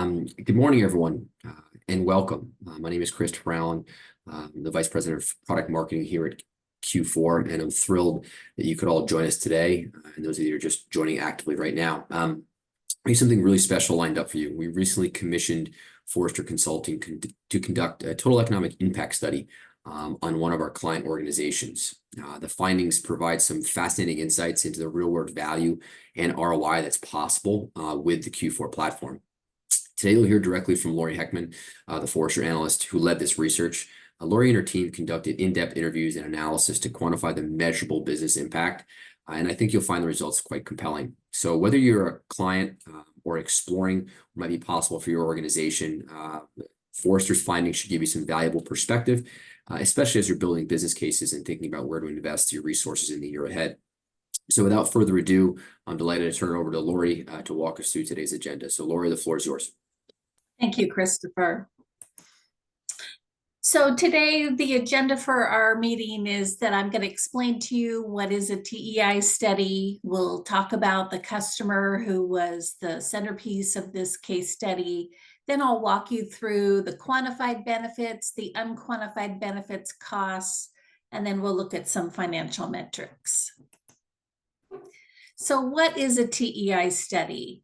Good morning, everyone, and welcome. My name is Christopher Allen. I'm the Vice President of Product Marketing here at Q4, and I'm thrilled that you could all join us today. And those of you who are just joining actively right now, we have something really special lined up for you. We recently commissioned Forrester Consulting to conduct a total economic impact study on one of our client organizations. The findings provide some fascinating insights into the real-world value and ROI that's possible with the Q4 platform. Today, you'll hear directly from Lori Heckman, the Forrester analyst who led this research. Lori and her team conducted in-depth interviews and analysis to quantify the measurable business impact, and I think you'll find the results quite compelling. So whether you're a client or exploring what might be possible for your organization, Forrester's findings should give you some valuable perspective, especially as you're building business cases and thinking about where to invest your resources in the year ahead. So without further ado, I'm delighted to turn it over to Lori to walk us through today's agenda. So Lori, the floor is yours. Thank you, Christopher. So today, the agenda for our meeting is that I'm going to explain to you what is a TEI study. We'll talk about the customer who was the centerpiece of this case study. Then I'll walk you through the quantified benefits, the unquantified benefits, costs, and then we'll look at some financial metrics. So what is a TEI study?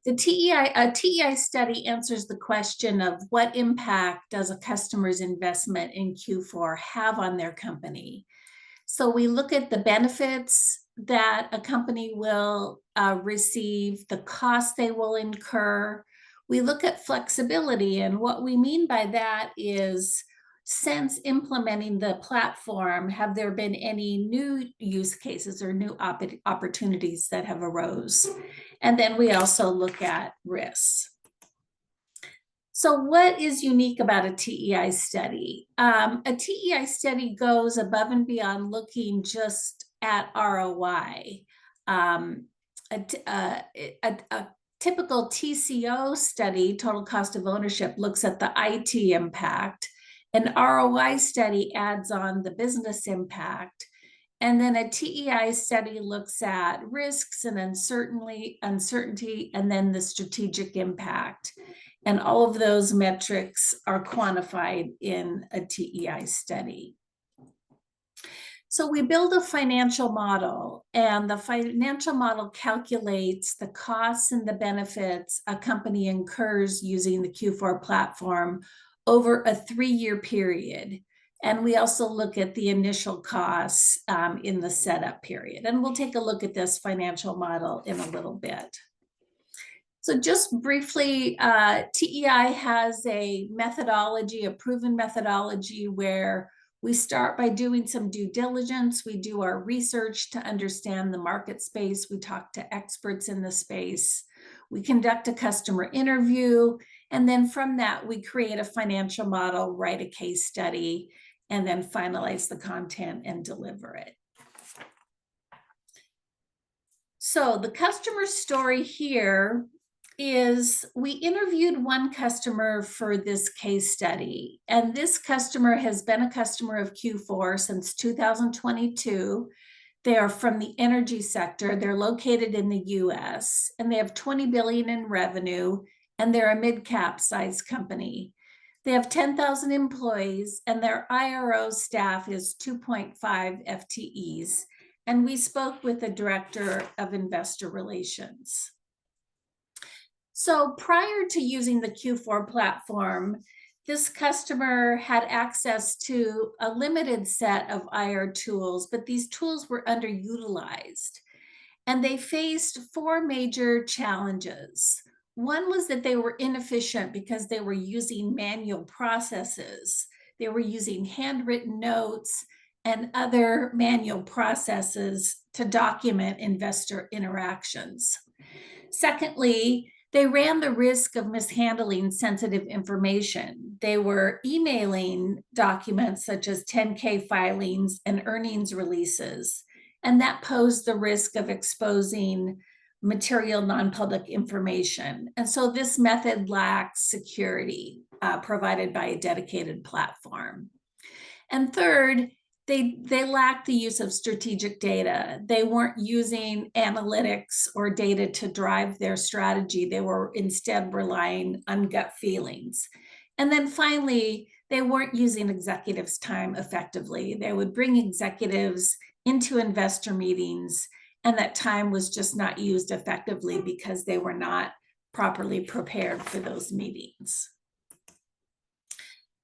A TEI study answers the question of what impact does a customer's investment in Q4 have on their company? So we look at the benefits that a company will receive, the costs they will incur. We look at flexibility, and what we mean by that is, since implementing the platform, have there been any new use cases or new opportunities that have arose? And then we also look at risks. So what is unique about a TEI study? A TEI study goes above and beyond looking just at ROI. A typical TCO study, total cost of ownership, looks at the IT impact. An ROI study adds on the business impact. And then a TEI study looks at risks and uncertainty, and then the strategic impact. And all of those metrics are quantified in a TEI study. So we build a financial model, and the financial model calculates the costs and the benefits a company incurs using the Q4 platform over a 3-year period. And we also look at the initial costs in the setup period. And we'll take a look at this financial model in a little bit. So just briefly, TEI has a methodology, a proven methodology, where we start by doing some due diligence. We do our research to understand the market space. We talk to experts in the space. We conduct a customer interview. And then from that, we create a financial model, write a case study, and then finalize the content and deliver it. So the customer story here is, we interviewed one customer for this case study, and this customer has been a customer of Q4 since 2022. They are from the energy sector. They're located in the US, and they have 20 billion in revenue, and they're a mid-cap size company. They have 10,000 employees, and their IRO staff is 2.5 FTEs. And we spoke with the Director of Investor Relations. So prior to using the Q4 platform, this customer had access to a limited set of IR tools, but these tools were underutilized. And they faced 4 major challenges. One was that they were inefficient because they were using manual processes. They were using handwritten notes and other manual processes to document investor interactions. Secondly, they ran the risk of mishandling sensitive information. They were emailing documents such as 10K filings and earnings releases, and that posed the risk of exposing material non-public information. And so this method lacks security provided by a dedicated platform. And third, They lacked the use of strategic data. They weren't using analytics or data to drive their strategy. They were instead relying on gut feelings. And then finally, they weren't using executives' time effectively. They would bring executives into investor meetings, and that time was just not used effectively because they were not properly prepared for those meetings.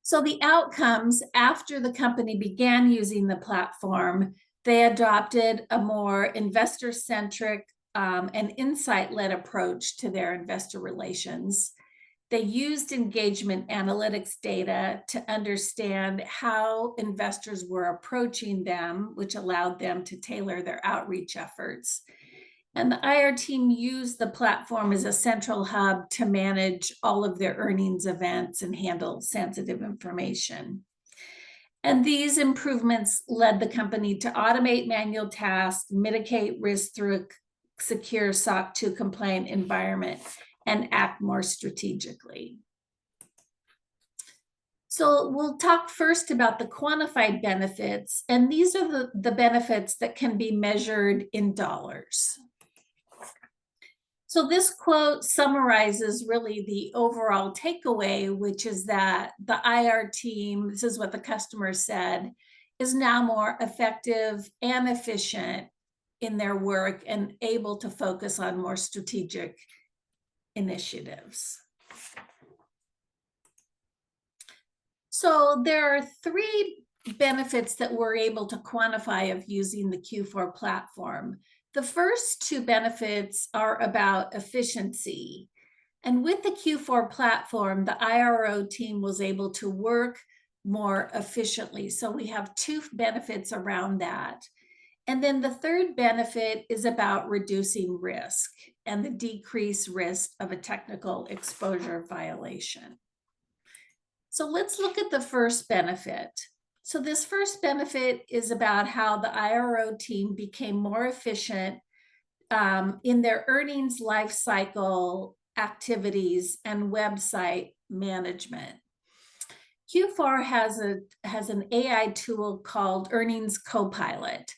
So the outcomes after the company began using the platform, they adopted a more investor-centric and insight-led approach to their investor relations. They used engagement analytics data to understand how investors were approaching them, which allowed them to tailor their outreach efforts. And the IR team used the platform as a central hub to manage all of their earnings events and handle sensitive information. And these improvements led the company to automate manual tasks, mitigate risk through a secure SOC 2 compliant environment, and act more strategically. So we'll talk first about the quantified benefits, and these are the benefits that can be measured in dollars. So this quote summarizes really the overall takeaway, which is that the IR team, this is what the customer said, is now more effective and efficient in their work and able to focus on more strategic initiatives. So there are 3 benefits that we're able to quantify of using the Q4 platform. The first 2 benefits are about efficiency. And with the Q4 platform, the IRO team was able to work more efficiently. So we have 2 benefits around that. And then the third benefit is about reducing risk and the decreased risk of a technical exposure violation. So let's look at the first benefit. So this first benefit is about how the IRO team became more efficient in their earnings life cycle activities and website management. Q4 has an AI tool called Earnings Copilot.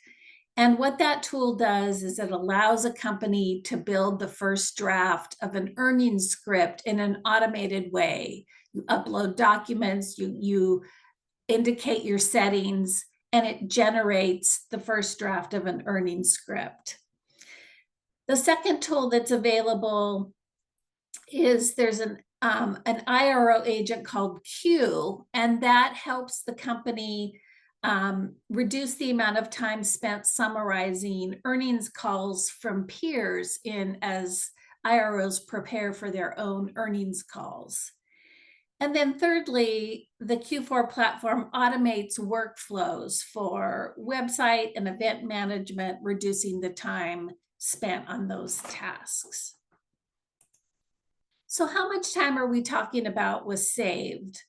And what that tool does is it allows a company to build the first draft of an earnings script in an automated way. You upload documents, you indicate your settings, and it generates the first draft of an earnings script. The second tool that's available is there's an IRO agent called Q, and that helps the company reduce the amount of time spent summarizing earnings calls from peers as IROs prepare for their own earnings calls. And then thirdly, the Q4 platform automates workflows for website and event management, reducing the time spent on those tasks. So how much time are we talking about was saved?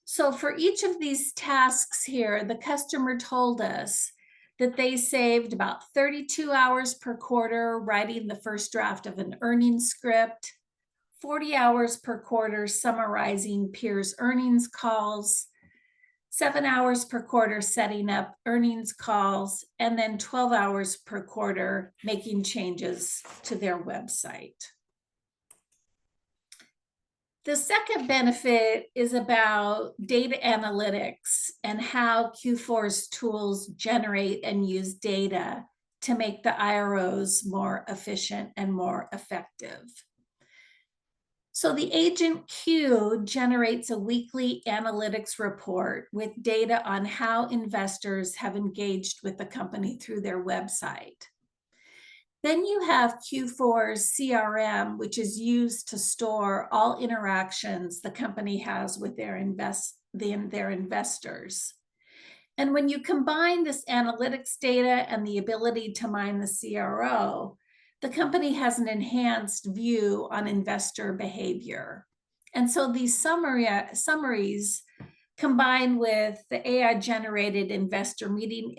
So for each of these tasks here, the customer told us that they saved about 32 hours per quarter writing the first draft of an earnings script, 40 hours per quarter summarizing peers' earnings calls, 7 hours per quarter setting up earnings calls, and then 12 hours per quarter making changes to their website. The second benefit is about data analytics and how Q4's tools generate and use data to make the IROs more efficient and more effective. So the agent Q generates a weekly analytics report with data on how investors have engaged with the company through their website. Then you have Q4's CRM, which is used to store all interactions the company has with their investors. And when you combine this analytics data and the ability to mine the CRO, the company has an enhanced view on investor behavior. And so these summaries combined with the AI-generated investor meeting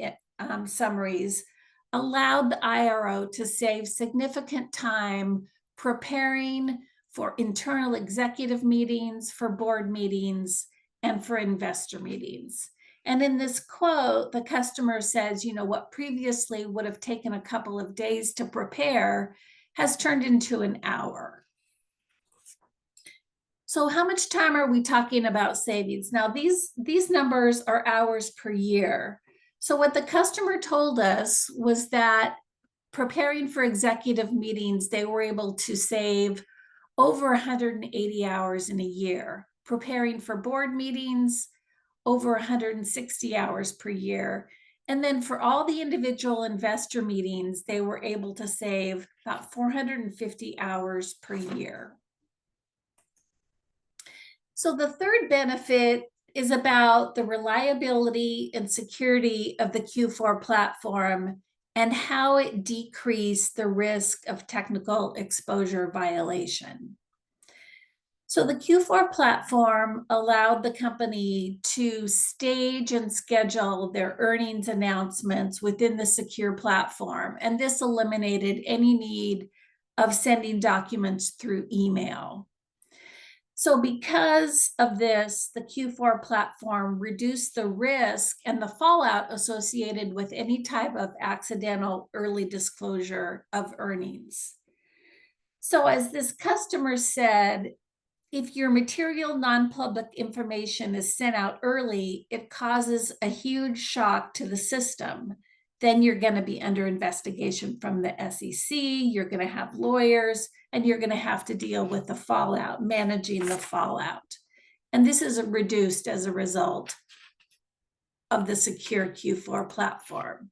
summaries allowed the IRO to save significant time preparing for internal executive meetings, for board meetings, and for investor meetings. And in this quote, the customer says, what previously would have taken a couple of days to prepare has turned into an hour. So how much time are we talking about savings? Now, these numbers are hours per year. So what the customer told us was that preparing for executive meetings, they were able to save over 180 hours in a year. Preparing for board meetings, over 160 hours per year. And then for all the individual investor meetings, they were able to save about 450 hours per year. So the third benefit is about the reliability and security of the Q4 platform and how it decreased the risk of technical exposure violation. So the Q4 platform allowed the company to stage and schedule their earnings announcements within the secure platform, and this eliminated any need of sending documents through email. So because of this, the Q4 platform reduced the risk and the fallout associated with any type of accidental early disclosure of earnings. So as this customer said, if your material non-public information is sent out early, it causes a huge shock to the system. Then you're going to be under investigation from the SEC, you're going to have lawyers, and you're going to have to deal with the fallout, managing the fallout. And this is reduced as a result of the secure Q4 platform.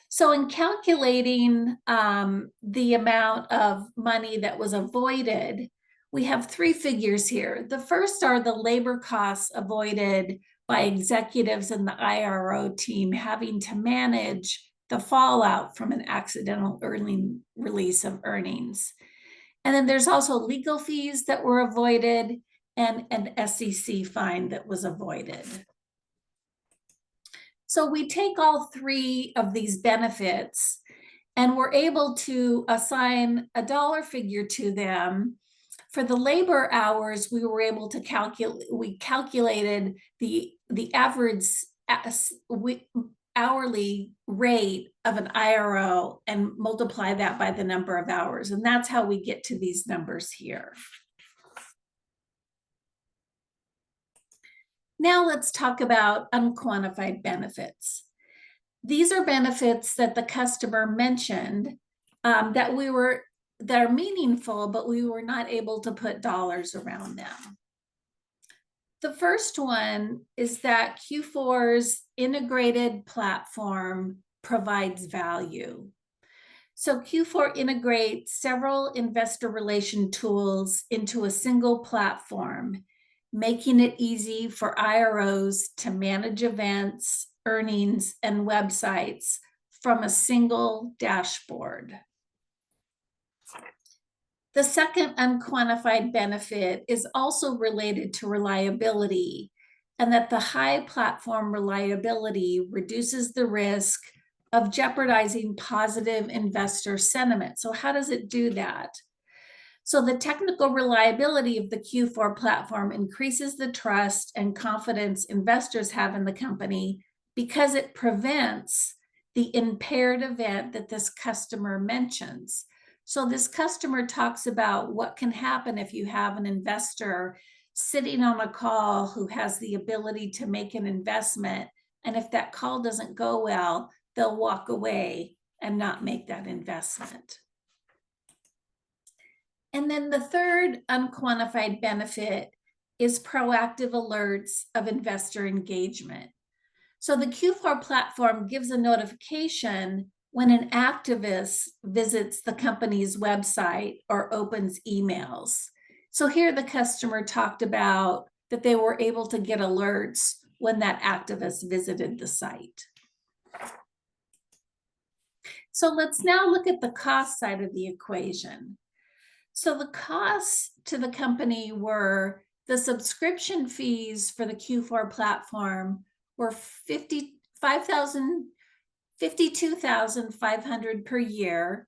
So in calculating the amount of money that was avoided, we have three figures here. The first are the labor costs avoided by executives and the IRO team having to manage the fallout from an accidental early release of earnings. And then there's also legal fees that were avoided and an SEC fine that was avoided. So we take all three of these benefits and we're able to assign a dollar figure to them. For the labor hours, we were able to calculated the average hourly rate of an IRO and multiply that by the number of hours. And that's how we get to these numbers here. Now let's talk about unquantified benefits. These are benefits that the customer mentioned that are meaningful, but we were not able to put dollars around them. The first one is that Q4's integrated platform provides value. So Q4 integrates several investor relation tools into a single platform, making it easy for IROs to manage events, earnings, and websites from a single dashboard. The second unquantified benefit is also related to reliability, and that the high platform reliability reduces the risk of jeopardizing positive investor sentiment. So how does it do that? So the technical reliability of the Q4 platform increases the trust and confidence investors have in the company because it prevents the impaired event that this customer mentions. So this customer talks about what can happen if you have an investor sitting on a call who has the ability to make an investment. And if that call doesn't go well, they'll walk away and not make that investment. And then the third unquantified benefit is proactive alerts of investor engagement. So the Q4 platform gives a notification when an activist visits the company's website or opens emails. So here the customer talked about that they were able to get alerts when that activist visited the site. So let's now look at the cost side of the equation. So the costs to the company were the subscription fees for the Q4 platform were $52,500 per year.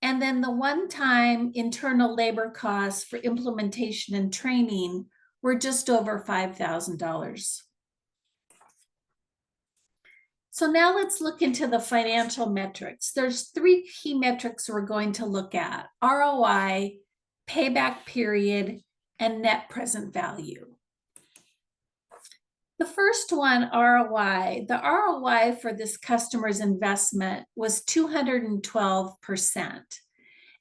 And then the one-time internal labor costs for implementation and training were just over $5,000. So now let's look into the financial metrics. There's 3 key metrics we're going to look at: ROI, payback period, and net present value. The first one, ROI. The ROI for this customer's investment was 212%.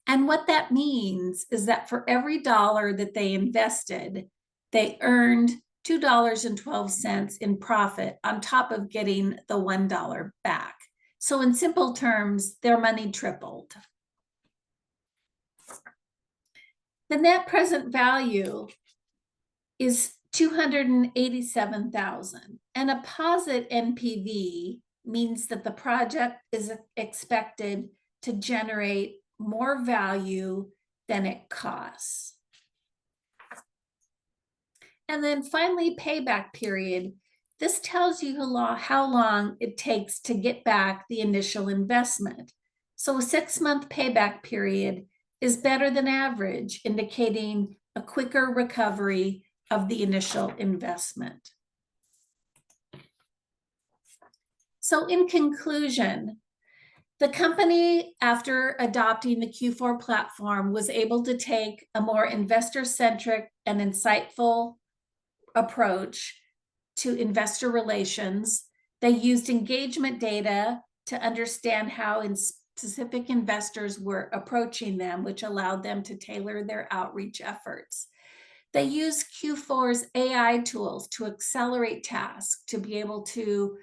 And what that means is that for every dollar that they invested, they earned $2.12 in profit on top of getting the $1 back. So in simple terms, their money tripled. The net present value is $287,000, and a posit NPV means that the project is expected to generate more value than it costs. And then finally, payback period. This tells you how long it takes to get back the initial investment. So a 6-month payback period is better than average, indicating a quicker recovery of the initial investment. So in conclusion, the company, after adopting the Q4 platform, was able to take a more investor-centric and insightful approach to investor relations. They used engagement data to understand how specific investors were approaching them, which allowed them to tailor their outreach efforts. They used Q4's AI tools to accelerate tasks, to be able to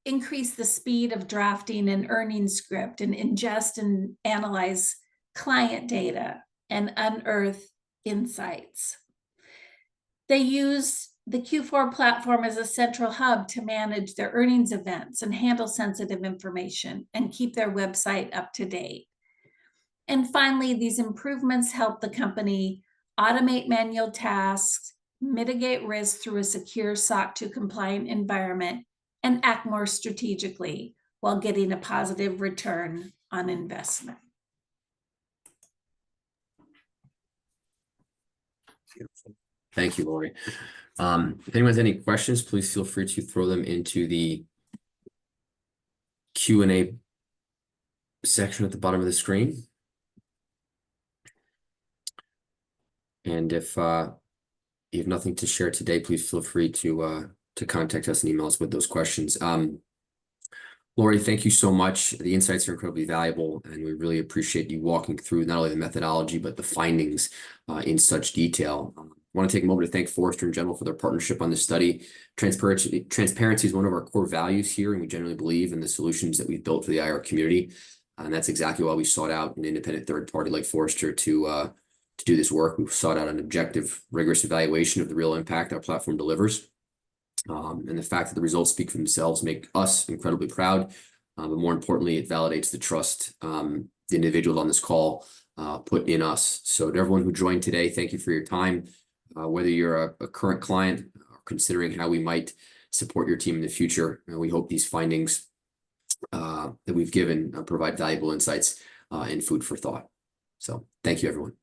increase the speed of drafting an earnings script and ingest and analyze client data and unearth insights. They use the Q4 platform as a central hub to manage their earnings events and handle sensitive information and keep their website up to date. And finally, these improvements help the company automate manual tasks, mitigate risk through a secure SOC 2 compliant environment, and act more strategically while getting a positive return on investment. Beautiful. Thank you, Lori. If anyone has any questions, please feel free to throw them into the Q&A section at the bottom of the screen. And if you have nothing to share today, please feel free to contact us and email us with those questions. Lori, thank you so much. The insights are incredibly valuable, and we really appreciate you walking through not only the methodology, but the findings in such detail. I want to take a moment to thank Forrester in general for their partnership on this study. Transparency is one of our core values here, and we generally believe in the solutions that we've built for the IR community. And that's exactly why we sought out an independent third party like Forrester to do this work. We've sought out an objective, rigorous evaluation of the real impact our platform delivers. And the fact that the results speak for themselves make us incredibly proud. But more importantly, it validates the trust the individuals on this call put in us. So to everyone who joined today, thank you for your time. Whether you're a current client or considering how we might support your team in the future, we hope these findings that we've given provide valuable insights and food for thought. So thank you, everyone.